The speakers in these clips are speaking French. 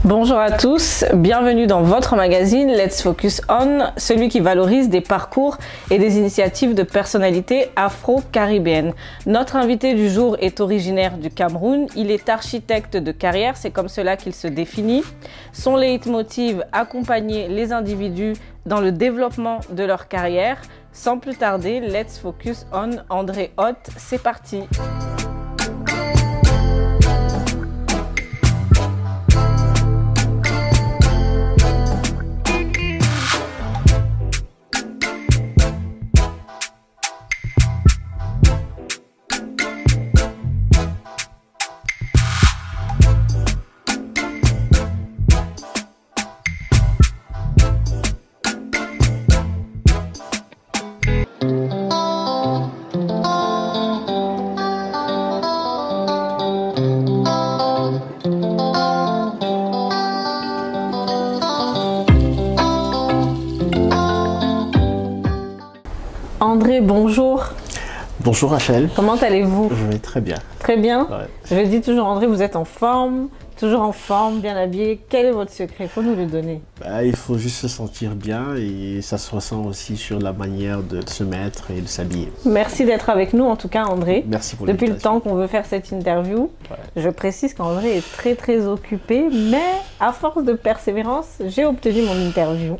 Bonjour à tous, bienvenue dans votre magazine Let's Focus On, celui qui valorise des parcours et des initiatives de personnalités afro-caribéennes. Notre invité du jour est originaire du Cameroun, il est architecte de carrière, c'est comme cela qu'il se définit. Son leitmotiv, accompagner les individus dans le développement de leur carrière. Sans plus tarder, Let's Focus On André Hoth, c'est parti. André, bonjour. Bonjour Rachel. Comment allez-vous? Je vais très bien. Très bien. Ouais. Je dis toujours, André, vous êtes en forme, toujours en forme, bien habillé. Quel est votre secret? Il faut nous le donner. Il faut juste se sentir bien et ça se ressent aussi sur la manière de se mettre et de s'habiller. Merci d'être avec nous, en tout cas, André. Merci pour Depuis le l'invitation. temps qu'on veut faire cette interview, Ouais. je précise qu'André est très très occupé, mais à force de persévérance, j'ai obtenu mon interview.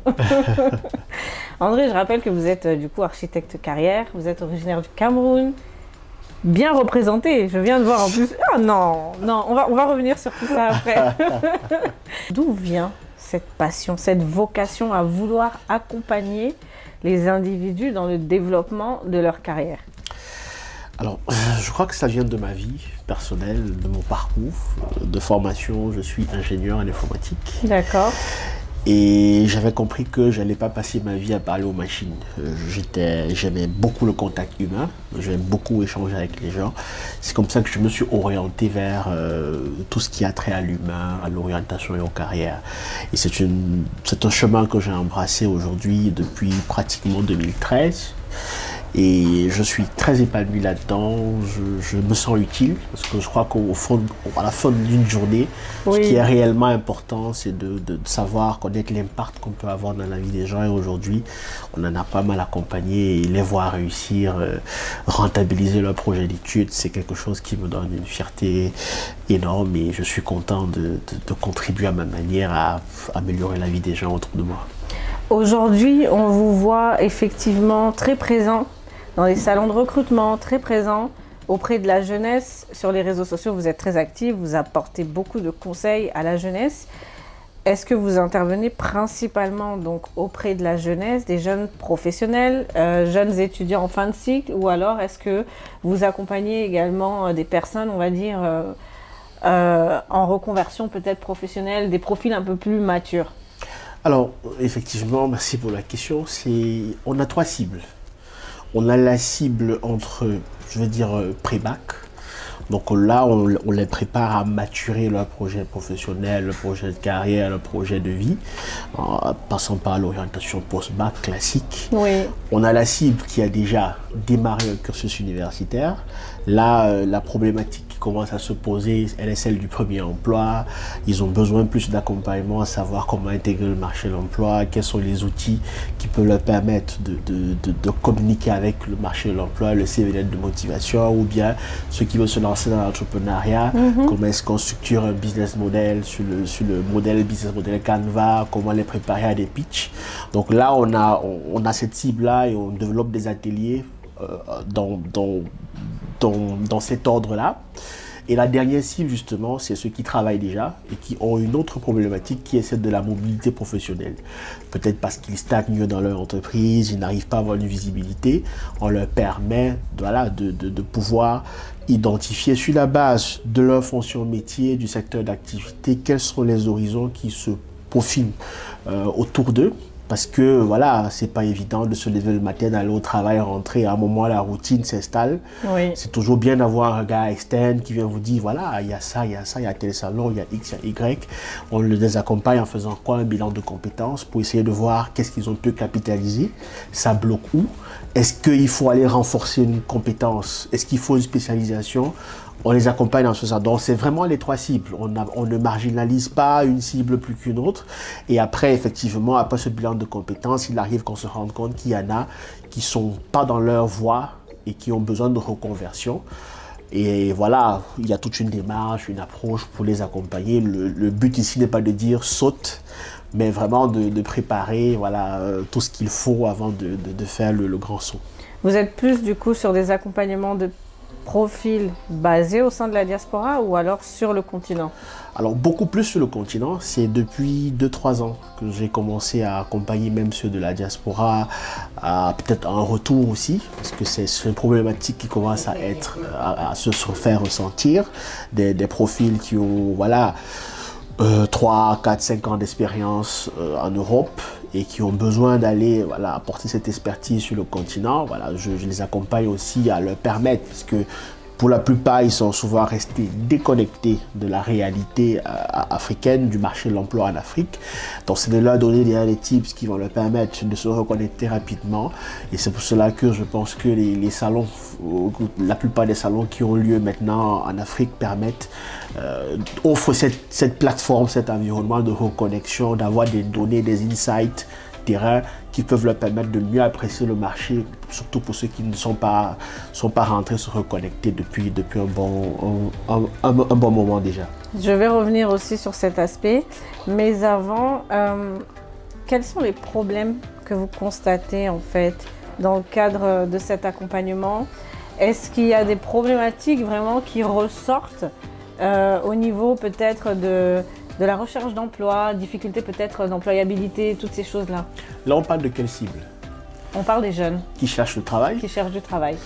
André, je rappelle que vous êtes du coup architecte carrière, vous êtes originaire du Cameroun, bien représenté. Je viens de voir en plus. Ah non, non, on va revenir sur tout ça après. D'où vient cette passion, cette vocation à vouloir accompagner les individus dans le développement de leur carrière? Alors, je crois que ça vient de ma vie personnelle, de mon parcours de formation. Je suis ingénieur en informatique. D'accord. Et j'avais compris que je n'allais pas passer ma vie à parler aux machines. J'aimais beaucoup le contact humain, j'aimais beaucoup échanger avec les gens. C'est comme ça que je me suis orienté vers tout ce qui a trait à l'humain, à l'orientation et aux carrières. Et c'est un chemin que j'ai embrassé aujourd'hui depuis pratiquement 2013. Et je suis très épanoui là-dedans, je me sens utile, parce que je crois qu'au fond, à la fin d'une journée, Oui. ce qui est réellement important, c'est de savoir connaître l'impact qu'on peut avoir dans la vie des gens. Et aujourd'hui, on en a pas mal accompagné et les voir réussir, rentabiliser leur projet d'études, c'est quelque chose qui me donne une fierté énorme et je suis content de contribuer à ma manière à améliorer la vie des gens autour de moi. Aujourd'hui, on vous voit effectivement très présent dans les salons de recrutement, très présent auprès de la jeunesse. Sur les réseaux sociaux, vous êtes très actifs, vous apportez beaucoup de conseils à la jeunesse. Est-ce que vous intervenez principalement donc auprès de la jeunesse, des jeunes professionnels, jeunes étudiants en fin de cycle, ou alors est-ce que vous accompagnez également des personnes, on va dire, en reconversion peut-être professionnelle, des profils un peu plus matures? Alors, effectivement, merci pour la question. On a 3 cibles. On a la cible entre, je veux dire, pré-bac. Donc là, on les prépare à maturer leur projet professionnel, le projet de carrière, le projet de vie, en passant par l'orientation post-bac classique. Oui. On a la cible qui a déjà démarré un cursus universitaire. Là, la problématique qui commence à se poser, elle est celle du premier emploi. Ils ont besoin plus d'accompagnement, à savoir comment intégrer le marché de l'emploi, quels sont les outils qui peuvent leur permettre de communiquer avec le marché de l'emploi, le CV de motivation, ou bien ceux qui veulent se lancer dans l'entrepreneuriat, comment est-ce qu'on structure un business model sur le business model Canva, comment les préparer à des pitchs. Donc là, on a cette cible-là et on développe des ateliers dans cet ordre-là. Et la dernière cible, justement, c'est ceux qui travaillent déjà et qui ont une autre problématique qui est celle de la mobilité professionnelle. Peut-être parce qu'ils stagnent dans leur entreprise, ils n'arrivent pas à avoir une visibilité. On leur permet de pouvoir identifier sur la base de leur fonction métier, du secteur d'activité, quels sont les horizons qui se profilent autour d'eux. Parce que voilà, c'est pas évident de se lever le matin, d'aller au travail, rentrer. À un moment, la routine s'installe. Oui. C'est toujours bien d'avoir un gars externe qui vient vous dire voilà, il y a ça, il y a ça, il y a tel salon, il y a X, il y a Y. On les accompagne en faisant quoi? Un bilan de compétences pour essayer de voir qu'est-ce qu'ils ont pu capitaliser. Ça bloque où? Est-ce qu'il faut aller renforcer une compétence? Est-ce qu'il faut une spécialisation? on les accompagne dans ce sens. Donc c'est vraiment les trois cibles. On ne marginalise pas une cible plus qu'une autre. Et après, effectivement, après ce bilan de compétences, il arrive qu'on se rende compte qu'il y en a qui ne sont pas dans leur voie et qui ont besoin de reconversion. Et voilà, il y a toute une démarche, une approche pour les accompagner. Le but ici n'est pas de dire saute, mais vraiment de préparer voilà, tout ce qu'il faut avant de faire le grand saut. Vous êtes plus du coup sur des accompagnements de profils basés au sein de la diaspora ou alors sur le continent? Alors beaucoup plus sur le continent, c'est depuis 2-3 ans que j'ai commencé à accompagner même ceux de la diaspora, à peut-être un retour aussi, parce que c'est une problématique qui commence à se faire ressentir, des profils qui ont voilà, 3, 4, 5 ans d'expérience en Europe et qui ont besoin d'aller voilà, apporter cette expertise sur le continent. Voilà, je les accompagne aussi à leur permettre, parce que pour la plupart, ils sont souvent restés déconnectés de la réalité africaine, du marché de l'emploi en Afrique. Donc, c'est de leur donner des tips qui vont leur permettre de se reconnecter rapidement. Et c'est pour cela que je pense que les salons, la plupart des salons qui ont lieu maintenant en Afrique permettent, offrent cette plateforme, cet environnement de reconnexion, d'avoir des données, des insights terrain qui peuvent leur permettre de mieux apprécier le marché, surtout pour ceux qui ne sont pas rentrés se reconnecter depuis un bon moment déjà. Je vais revenir aussi sur cet aspect, mais avant, quels sont les problèmes que vous constatez en fait dans le cadre de cet accompagnement? Est-ce qu'il y a des problématiques vraiment qui ressortent au niveau peut-être de la recherche d'emploi, difficultés peut-être d'employabilité, toutes ces choses-là? Là, on parle de quelle cible? On parle des jeunes. Qui cherchent le travail? Qui cherchent du travail.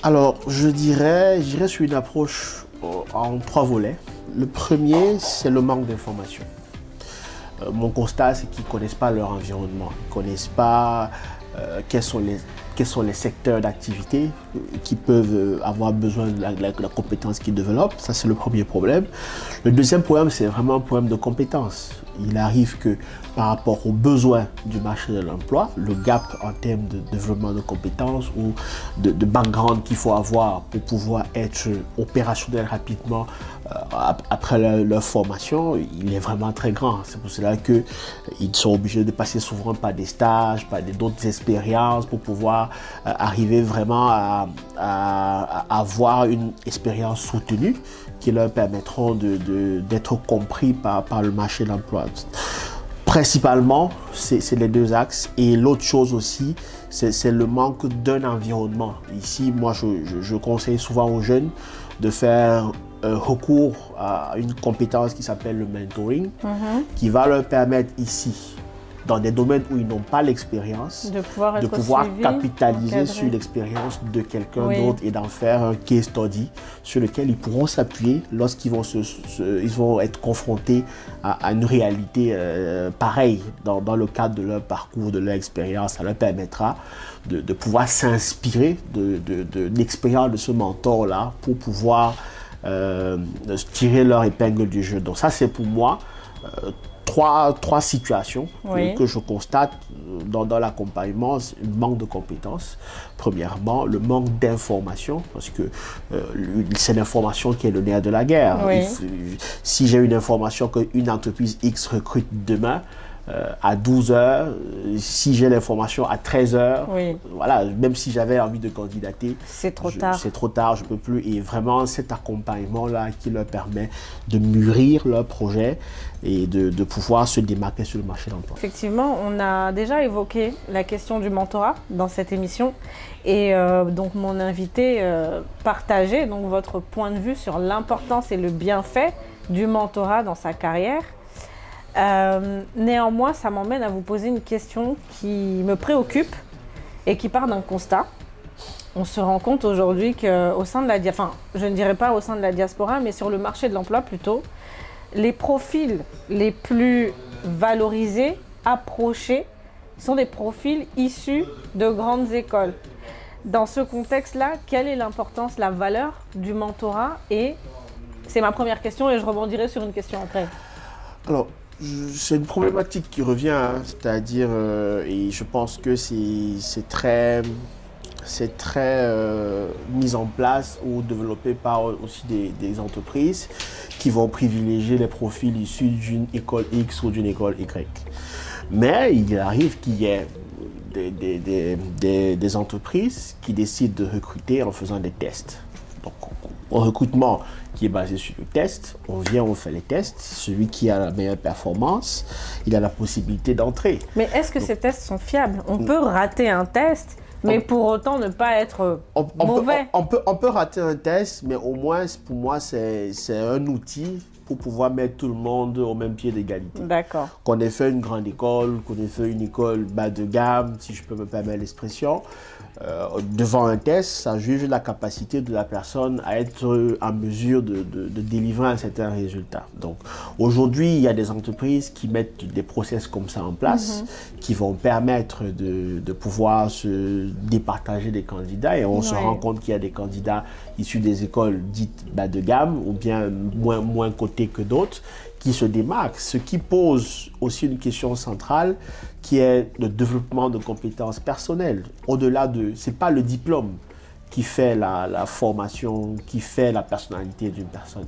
Alors, je dirais sur une approche en 3 volets. Le premier, c'est le manque d'information. Mon constat, c'est qu'ils ne connaissent pas leur environnement. Ils ne connaissent pas quels sont les secteurs d'activité qui peuvent avoir besoin de la compétence qu'ils développent. Ça, c'est le premier problème. Le deuxième problème, c'est vraiment un problème de compétence. Il arrive que par rapport aux besoins du marché de l'emploi, le gap en termes de développement de compétences ou de background qu'il faut avoir pour pouvoir être opérationnel rapidement après leur formation, il est vraiment très grand. C'est pour cela qu'ils sont obligés de passer souvent par des stages, par d'autres expériences pour pouvoir arriver vraiment à avoir une expérience soutenue qui leur permettront d'être compris par le marché de l'emploi. Principalement, c'est les 2 axes. Et l'autre chose aussi, c'est le manque d'un environnement. Ici, moi, je conseille souvent aux jeunes de faire recours à une compétence qui s'appelle le mentoring, qui va leur permettre ici, dans des domaines où ils n'ont pas l'expérience, de pouvoir capitaliser sur l'expérience de quelqu'un d'autre et d'en faire un case study sur lequel ils pourront s'appuyer lorsqu'ils vont, ils vont être confrontés à une réalité pareille dans le cadre de leur parcours, de leur expérience. Ça leur permettra de pouvoir s'inspirer de l'expérience de ce mentor-là pour pouvoir tirer leur épingle du jeu. Donc ça, c'est pour moi trois situations que je constate dans l'accompagnement. Le manque de compétences, premièrement, le manque d'information, parce que c'est l'information qui est le nerf de la guerre. Si j'ai une information qu'une entreprise X recrute demain, à 12 h, si j'ai l'information à 13 h, voilà, même si j'avais envie de candidater, c'est trop tard. C'est trop tard, je ne peux plus. Et vraiment, cet accompagnement-là qui leur permet de mûrir leur projet et de pouvoir se démarquer sur le marché de l'emploi. Effectivement, on a déjà évoqué la question du mentorat dans cette émission. Et donc, mon invité partageait donc votre point de vue sur l'importance et le bienfait du mentorat dans sa carrière. Néanmoins, ça m'emmène à vous poser une question qui me préoccupe et qui part d'un constat. On se rend compte aujourd'hui qu'au sein de la diaspora, enfin, je ne dirais pas au sein de la diaspora, mais sur le marché de l'emploi plutôt, les profils les plus valorisés, approchés, sont des profils issus de grandes écoles. Dans ce contexte-là, quelle est l'importance, la valeur du mentorat? Et c'est ma première question et je rebondirai sur une question après. Alors, c'est une problématique qui revient, hein, c'est-à-dire, et je pense que c'est très c'est très mis en place ou développé par aussi des entreprises qui vont privilégier les profils issus d'une école X ou d'une école Y. Mais il arrive qu'il y ait des entreprises qui décident de recruter en faisant des tests. Donc, un recrutement qui est basé sur le test, on vient, on fait les tests. Celui qui a la meilleure performance, il a la possibilité d'entrer. Mais est-ce que ces tests sont fiables? On peut rater un test, mais pour autant ne pas être mauvais. On peut rater un test, mais au moins, pour moi, c'est un outil pour pouvoir mettre tout le monde au même pied d'égalité. D'accord. Qu'on ait fait une grande école, qu'on ait fait une école bas de gamme, si je peux me permettre l'expression, devant un test, ça juge la capacité de la personne à être en mesure de délivrer un certain résultat. Donc aujourd'hui, il y a des entreprises qui mettent des process comme ça en place, qui vont permettre de pouvoir se départager des candidats, et on se rend compte qu'il y a des candidats issus des écoles dites bas de gamme ou bien moins cotées que d'autres qui se démarquent, ce qui pose aussi une question centrale qui est le développement de compétences personnelles. Au-delà de, c'est pas le diplôme qui fait la formation, qui fait la personnalité d'une personne.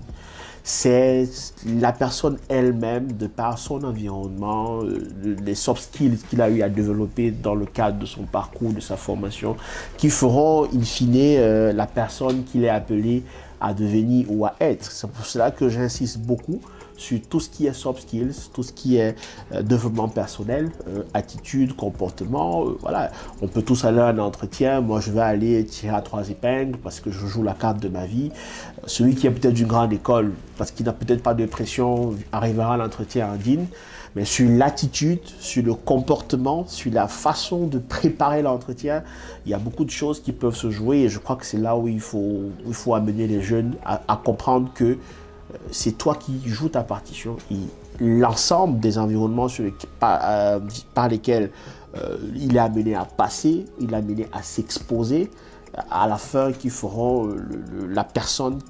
C'est la personne elle-même, de par son environnement, les soft skills qu'il a eu à développer dans le cadre de son parcours, de sa formation, qui feront in fine la personne qu'il est appelé à devenir ou à être. C'est pour cela que j'insiste beaucoup sur tout ce qui est soft skills, tout ce qui est développement personnel, attitude, comportement. Voilà. On peut tous aller à un entretien. Moi, je vais aller tirer à 3 épingles parce que je joue la carte de ma vie. Celui qui est peut-être d'une grande école, parce qu'il n'a peut-être pas de pression, arrivera à l'entretien indigne. Mais sur l'attitude, sur le comportement, sur la façon de préparer l'entretien, il y a beaucoup de choses qui peuvent se jouer. Et je crois que c'est là où il faut amener les jeunes à comprendre que c'est toi qui joues ta partition. L'ensemble des environnements par lesquels il est amené à passer, il est amené à s'exposer, à la fin qui feront la personne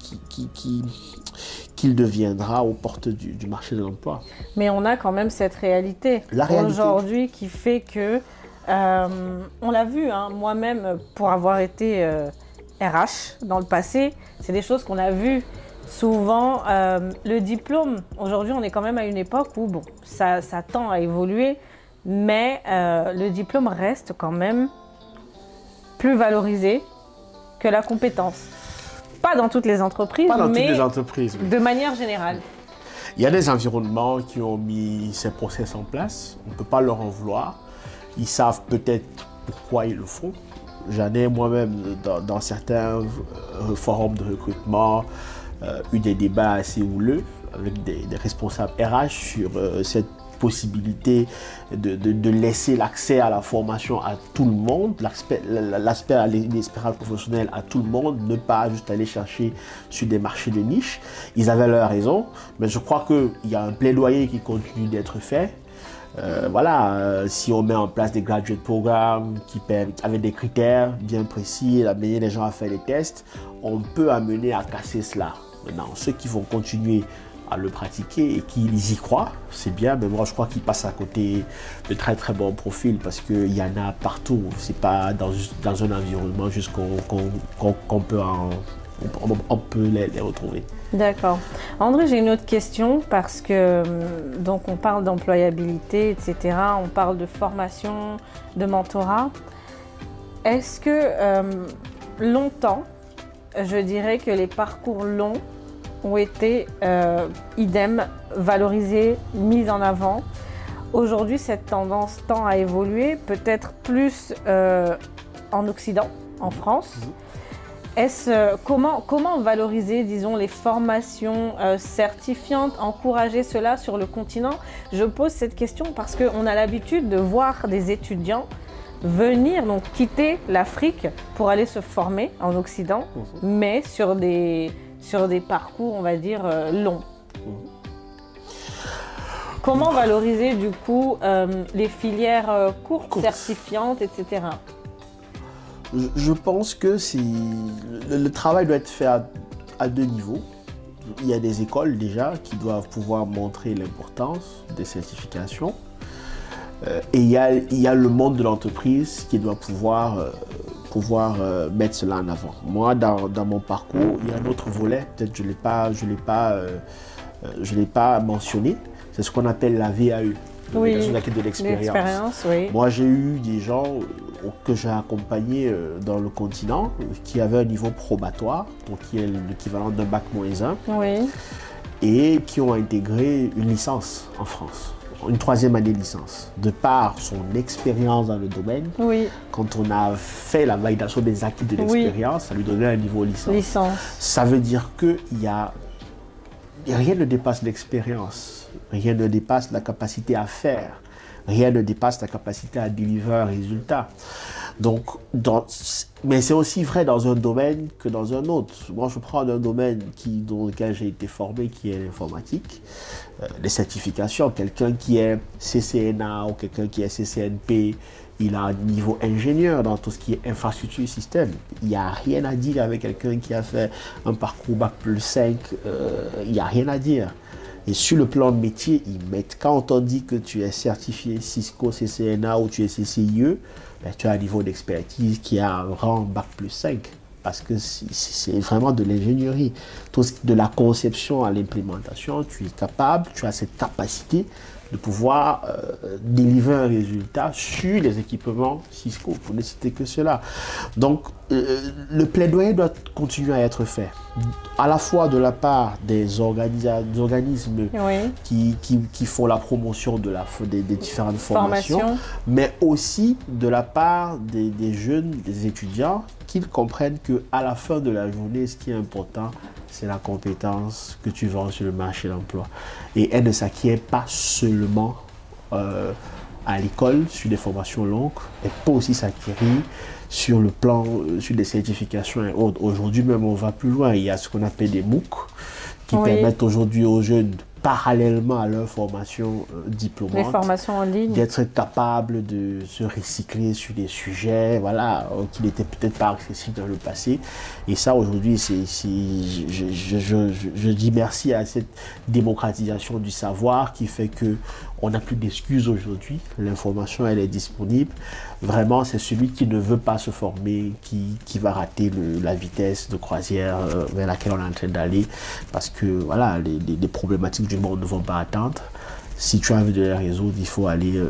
qu'il deviendra aux portes du marché de l'emploi. Mais on a quand même cette réalité aujourd'hui qui fait que, on l'a vu, hein, moi-même, pour avoir été RH dans le passé, c'est des choses qu'on a vues. Souvent, le diplôme, aujourd'hui on est quand même à une époque où bon, ça tend à évoluer, mais le diplôme reste quand même plus valorisé que la compétence. Pas dans toutes les entreprises, mais de manière générale. Il y a des environnements qui ont mis ces process en place, on ne peut pas leur en vouloir. Ils savent peut-être pourquoi ils le font. J'en ai moi-même dans certains forums de recrutement eu des débats assez houleux avec des responsables RH sur cette possibilité de laisser l'accès à la formation à tout le monde, l'aspect à l'expérience professionnelle à tout le monde, ne pas juste aller chercher sur des marchés de niche. Ils avaient leur raison, mais je crois qu'il y a un plaidoyer qui continue d'être fait. Si on met en place des graduate programmes avec des critères bien précis, amener les gens à faire des tests, on peut amener à casser cela. Maintenant, ceux qui vont continuer à le pratiquer et qui y croient, c'est bien, mais moi je crois qu'ils passent à côté de très très bons profils parce qu'il y en a partout. C'est pas dans un environnement juste qu'on peut on peut les retrouver. D'accord. André, j'ai une autre question parce que donc on parle d'employabilité, etc. On parle de formation, de mentorat. Est-ce que longtemps, je dirais que les parcours longs ont été idem, valorisés, mis en avant. Aujourd'hui, cette tendance tend à évoluer, peut-être plus en Occident, en France. Comment valoriser, disons, les formations certifiantes, encourager cela sur le continent? Je pose cette question parce qu'on a l'habitude de voir des étudiants venir, donc quitter l'Afrique pour aller se former en Occident, mais sur des parcours, on va dire, longs. Comment valoriser, du coup, les filières courtes, certifiantes, etc. Je pense que le travail doit être fait à deux niveaux. Il y a des écoles déjà qui doivent pouvoir montrer l'importance des certifications. Et il y a le monde de l'entreprise qui doit pouvoir pouvoir mettre cela en avant. Moi, dans mon parcours, il y a un autre volet, peut-être je ne l'ai pas mentionné, c'est ce qu'on appelle la VAE, Oui, l'acquis de l'expérience. oui. Moi, j'ai eu des gens que j'ai accompagnés dans le continent qui avaient un niveau probatoire, donc qui est l'équivalent d'un bac-1, Oui. et qui ont intégré une licence en France, une 3e année de licence. De par son expérience dans le domaine, Oui. quand on a fait la validation des acquis de l'expérience, ça lui donnait un niveau licence. Ça veut dire que rien ne dépasse l'expérience, rien ne dépasse la capacité à faire, rien ne dépasse la capacité à délivrer un résultat. Donc, mais c'est aussi vrai dans un domaine que dans un autre. Moi, je prends un domaine dans lequel j'ai été formé, qui est l'informatique, les certifications. Quelqu'un qui est CCNA ou quelqu'un qui est CCNP, il a un niveau ingénieur dans tout ce qui est infrastructure système. Il n'y a rien à dire avec quelqu'un qui a fait un parcours bac+5. Il n'y a rien à dire. Et sur le plan de métier, quand on dit que tu es certifié Cisco, CCNA ou tu es CCIE, ben, tu as un niveau d'expertise qui a un rang bac+5. Parce que c'est vraiment de l'ingénierie. De la conception à l'implémentation, tu es capable, tu as cette capacité de pouvoir délivrer un résultat sur les équipements Cisco, pour ne citer que cela. Donc, le plaidoyer doit continuer à être fait, à la fois de la part des organismes qui font la promotion des différentes formations, mais aussi de la part des jeunes, des étudiants, qu'ils comprennent qu'à la fin de la journée, ce qui est important, c'est la compétence que tu vends sur le marché de l'emploi. Et elle ne s'acquiert pas seulement à l'école, sur des formations longues, elle peut aussi s'acquérir sur le plan, sur des certifications et autres. Aujourd'hui même, on va plus loin. Il y a ce qu'on appelle des MOOC qui permettent aujourd'hui aux jeunes, parallèlement à leur formation diplômante, les formations en ligne, d'être capables de se recycler sur des sujets qui n'étaient peut-être pas accessibles dans le passé. Et ça, aujourd'hui, je dis merci à cette démocratisation du savoir qui fait que on n'a plus d'excuses aujourd'hui. L'information, elle est disponible. Vraiment, c'est celui qui ne veut pas se former qui va rater la vitesse de croisière vers laquelle on est en train d'aller. Parce que voilà, les problématiques du monde ne vont pas attendre. Si tu as envie de les résoudre, il faut aller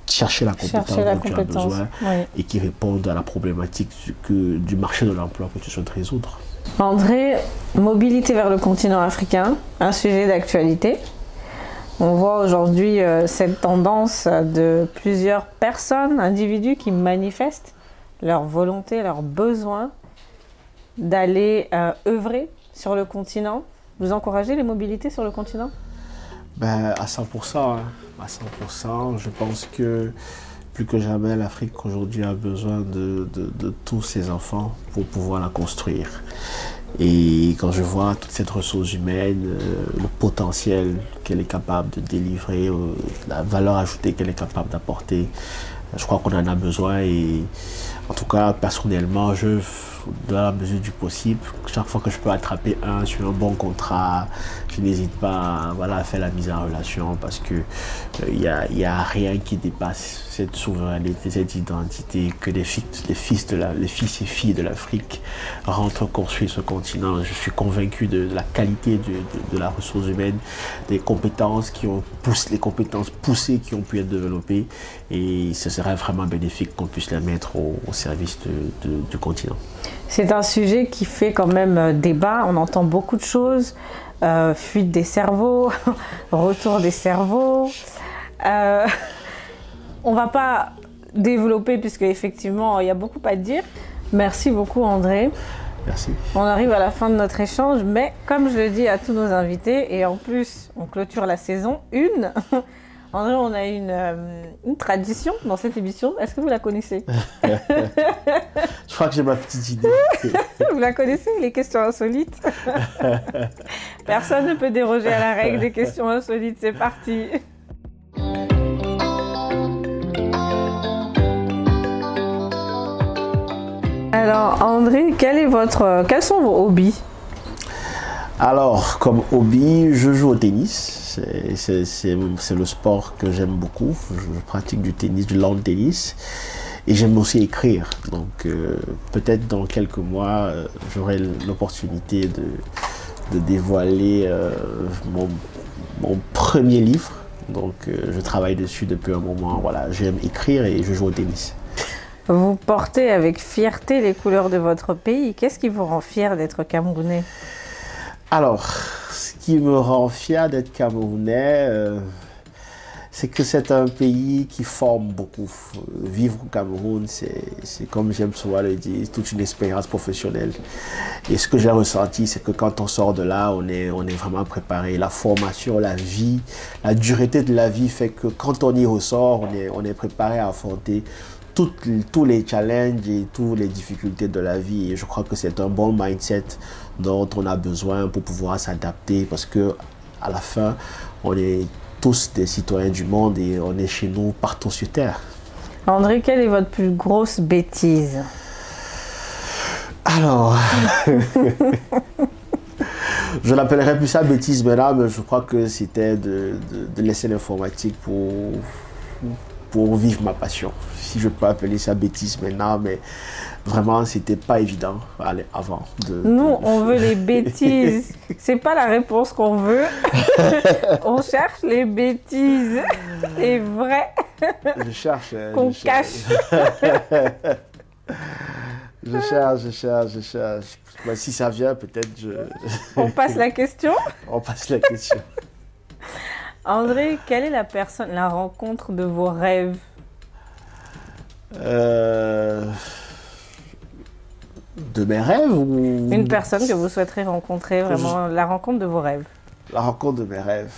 chercher la compétence dont tu as besoin et qui répondent à la problématique du marché de l'emploi que tu souhaites résoudre. André, mobilité vers le continent africain, un sujet d'actualité. On voit aujourd'hui cette tendance de plusieurs personnes, individus qui manifestent leur volonté, leur besoin d'aller œuvrer sur le continent. Vous encouragez les mobilités sur le continent ? Ben, à 100%, hein. À 100%, je pense que plus que jamais, l'Afrique aujourd'hui a besoin de tous ses enfants pour pouvoir la construire. Et quand je vois toute cette ressource humaine, le potentiel qu'elle est capable de délivrer, la valeur ajoutée qu'elle est capable d'apporter, je crois qu'on en a besoin. Et en tout cas, personnellement, dans la mesure du possible, chaque fois que je peux attraper sur un bon contrat, je n'hésite pas à faire la mise en relation parce que y a rien qui dépasse cette souveraineté, cette identité que les fils et filles de l'Afrique rentrent construire ce continent. Je suis convaincu de la qualité de la ressource humaine, des compétences les compétences poussées qui ont pu être développées, et ce serait vraiment bénéfique qu'on puisse les mettre au service du continent. C'est un sujet qui fait quand même débat, on entend beaucoup de choses, fuite des cerveaux, retour des cerveaux. On ne va pas développer puisque effectivement il y a beaucoup à dire. Merci beaucoup André. Merci. On arrive à la fin de notre échange, mais comme je le dis à tous nos invités, et en plus on clôture la saison 1, André, on a une tradition dans cette émission. Est-ce que vous la connaissez? Je crois que j'ai ma petite idée. Vous la connaissez, les questions insolites? Personne ne peut déroger à la règle des questions insolites. C'est parti. Alors, André, quels sont vos hobbies? Alors, comme hobby, je joue au tennis. C'est le sport que j'aime beaucoup. Je pratique du tennis, du lawn tennis. Et j'aime aussi écrire. Donc peut-être dans quelques mois, j'aurai l'opportunité de dévoiler mon premier livre. Donc je travaille dessus depuis un moment. Voilà, j'aime écrire et je joue au tennis. Vous portez avec fierté les couleurs de votre pays. Qu'est-ce qui vous rend fier d'être Camerounais? Alors, ce qui me rend fier d'être Camerounais, c'est que c'est un pays qui forme beaucoup. Vivre au Cameroun, c'est comme j'aime souvent le dire, toute une expérience professionnelle. Et ce que j'ai ressenti, c'est que quand on sort de là, on est vraiment préparé. La formation, la vie, la dureté de la vie fait que quand on y ressort, on est préparé à affronter tous les challenges et toutes les difficultés de la vie. Et je crois que c'est un bon mindset dont on a besoin pour pouvoir s'adapter, parce que à la fin, on est tous des citoyens du monde et on est chez nous partout sur Terre. André, quelle est votre plus grosse bêtise? Alors, je n'appellerais plus ça bêtise maintenant, mais je crois que c'était de laisser l'informatique pour vivre ma passion. Si je peux appeler ça bêtise maintenant, mais vraiment, c'était pas évident avant. Nous, on veut les bêtises. C'est pas la réponse qu'on veut. On cherche les bêtises. C'est vrai. Je cherche. Qu'on cache. Je cherche. Bah, si ça vient, peut-être On passe la question. On passe la question. André, quelle est la rencontre de vos rêves? De mes rêves ou... Une personne que vous souhaiterez rencontrer, vraiment la rencontre de vos rêves. La rencontre de mes rêves.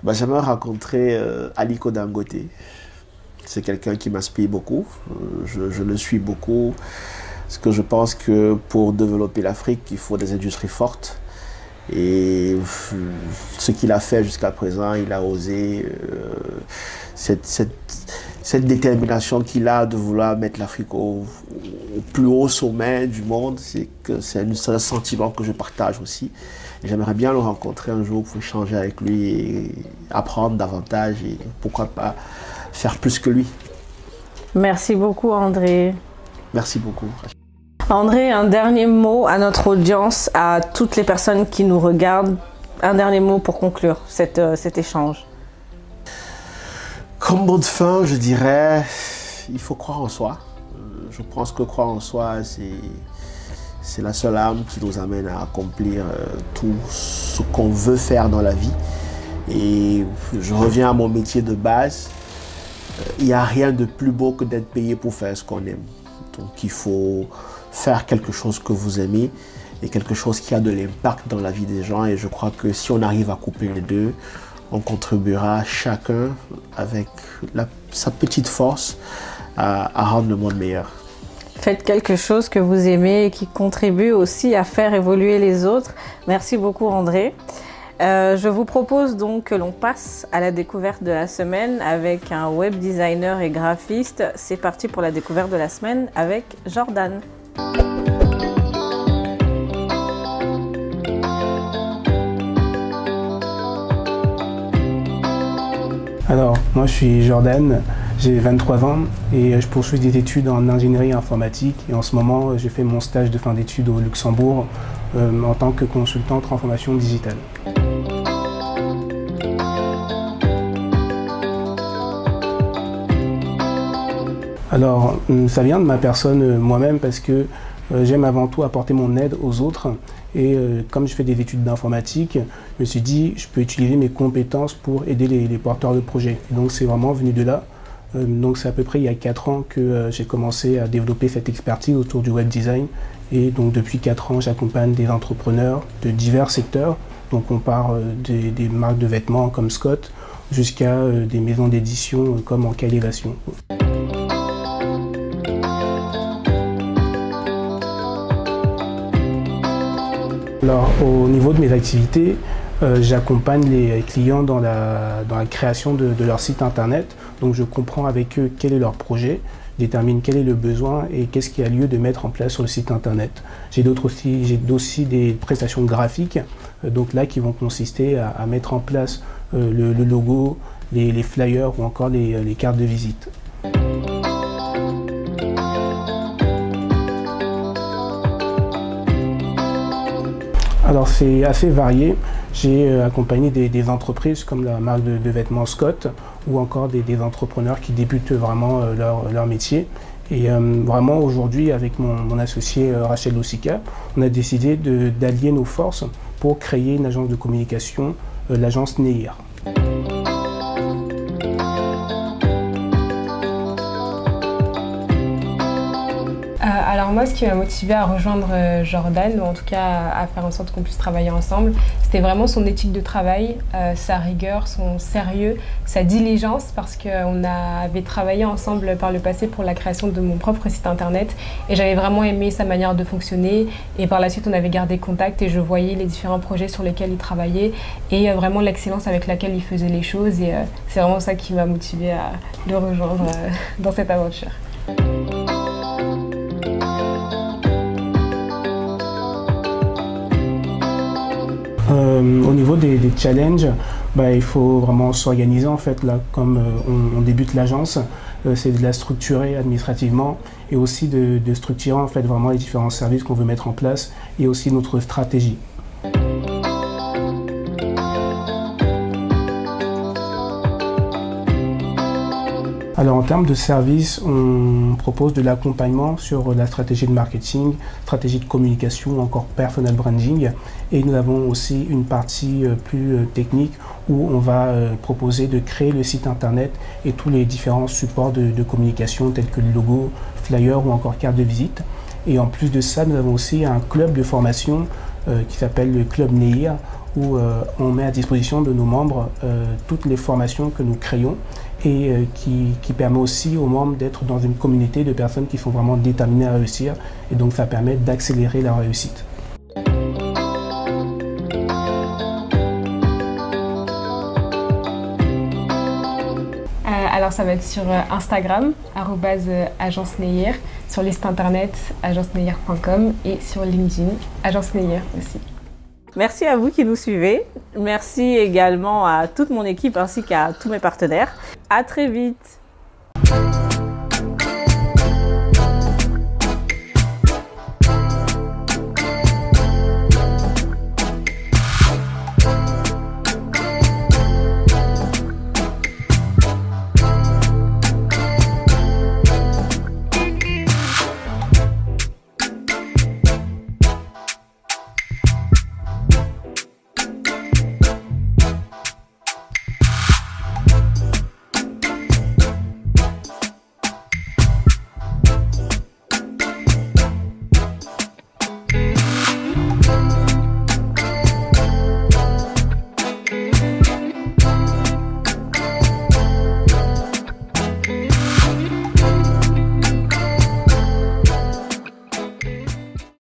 J'aimerais rencontrer Aliko Dangote. C'est quelqu'un qui m'inspire beaucoup. Je le suis beaucoup. Parce que je pense que pour développer l'Afrique, il faut des industries fortes. Et ce qu'il a fait jusqu'à présent, il a osé. Cette détermination qu'il a de vouloir mettre l'Afrique au plus haut sommet du monde, c'est un sentiment que je partage aussi. J'aimerais bien le rencontrer un jour pour échanger avec lui et apprendre davantage et pourquoi pas faire plus que lui. Merci beaucoup, André. Merci beaucoup. André, un dernier mot à notre audience, à toutes les personnes qui nous regardent. Un dernier mot pour conclure cet échange. Comme mot de fin, je dirais, il faut croire en soi. Je pense que croire en soi, c'est la seule arme qui nous amène à accomplir tout ce qu'on veut faire dans la vie. Et je reviens à mon métier de base. Il n'y a rien de plus beau que d'être payé pour faire ce qu'on aime. Donc il faut faire quelque chose que vous aimez et quelque chose qui a de l'impact dans la vie des gens. Et je crois que si on arrive à couper les deux, on contribuera chacun avec sa petite force à rendre le monde meilleur. Faites quelque chose que vous aimez et qui contribue aussi à faire évoluer les autres. Merci beaucoup, André. Je vous propose donc que l'on passe à la découverte de la semaine avec un web designer et graphiste. C'est parti pour la découverte de la semaine avec Jordan. Alors, moi je suis Jordan, j'ai 23 ans et je poursuis des études en ingénierie informatique et en ce moment j'ai fait mon stage de fin d'études au Luxembourg en tant que consultant transformation digitale. Alors, ça vient de ma personne moi-même parce que j'aime avant tout apporter mon aide aux autres et comme je fais des études d'informatique, je me suis dit je peux utiliser mes compétences pour aider les porteurs de projets. Et donc c'est vraiment venu de là. Donc c'est à peu près il y a 4 ans que j'ai commencé à développer cette expertise autour du web design. Et donc depuis 4 ans, j'accompagne des entrepreneurs de divers secteurs. Donc on part des marques de vêtements comme Scott jusqu'à des maisons d'édition comme Encalévation. Alors, au niveau de mes activités, j'accompagne les clients dans la création de leur site internet. Donc, je comprends avec eux quel est leur projet, détermine quel est le besoin et qu'est-ce qu'il y a lieu de mettre en place sur le site internet. J'ai aussi des prestations graphiques, donc là qui vont consister à mettre en place le logo, les flyers ou encore les cartes de visite. Alors c'est assez varié. J'ai accompagné des entreprises comme la marque de vêtements Scott ou encore des entrepreneurs qui débutent vraiment leur métier. Et vraiment aujourd'hui avec mon associé Rachel Loussika, on a décidé d'allier nos forces pour créer une agence de communication, l'agence Neir. Alors moi, ce qui m'a motivée à rejoindre Jordan, ou en tout cas à faire en sorte qu'on puisse travailler ensemble, c'était vraiment son éthique de travail, sa rigueur, son sérieux, sa diligence, parce qu'on avait travaillé ensemble par le passé pour la création de mon propre site internet et j'avais vraiment aimé sa manière de fonctionner et par la suite on avait gardé contact et je voyais les différents projets sur lesquels il travaillait et vraiment l'excellence avec laquelle il faisait les choses et c'est vraiment ça qui m'a motivée à le rejoindre dans cette aventure. Au niveau des challenges, il faut vraiment s'organiser en fait. Là, comme on débute l'agence, c'est de la structurer administrativement et aussi de structurer en fait vraiment les différents services qu'on veut mettre en place et aussi notre stratégie. Alors en termes de services, on propose de l'accompagnement sur la stratégie de marketing, stratégie de communication ou encore personal branding. Et nous avons aussi une partie plus technique où on va proposer de créer le site internet et tous les différents supports de communication tels que le logo, flyer ou encore carte de visite. Et en plus de ça, nous avons aussi un club de formation qui s'appelle le Club Neir où on met à disposition de nos membres toutes les formations que nous créons et qui permet aussi aux membres d'être dans une communauté de personnes qui sont vraiment déterminées à réussir et donc ça permet d'accélérer leur réussite. Alors ça va être sur Instagram, @agenceneir, sur le site internet agenceneir.com et sur LinkedIn, Agence Neir aussi. Merci à vous qui nous suivez. Merci également à toute mon équipe ainsi qu'à tous mes partenaires. À très vite.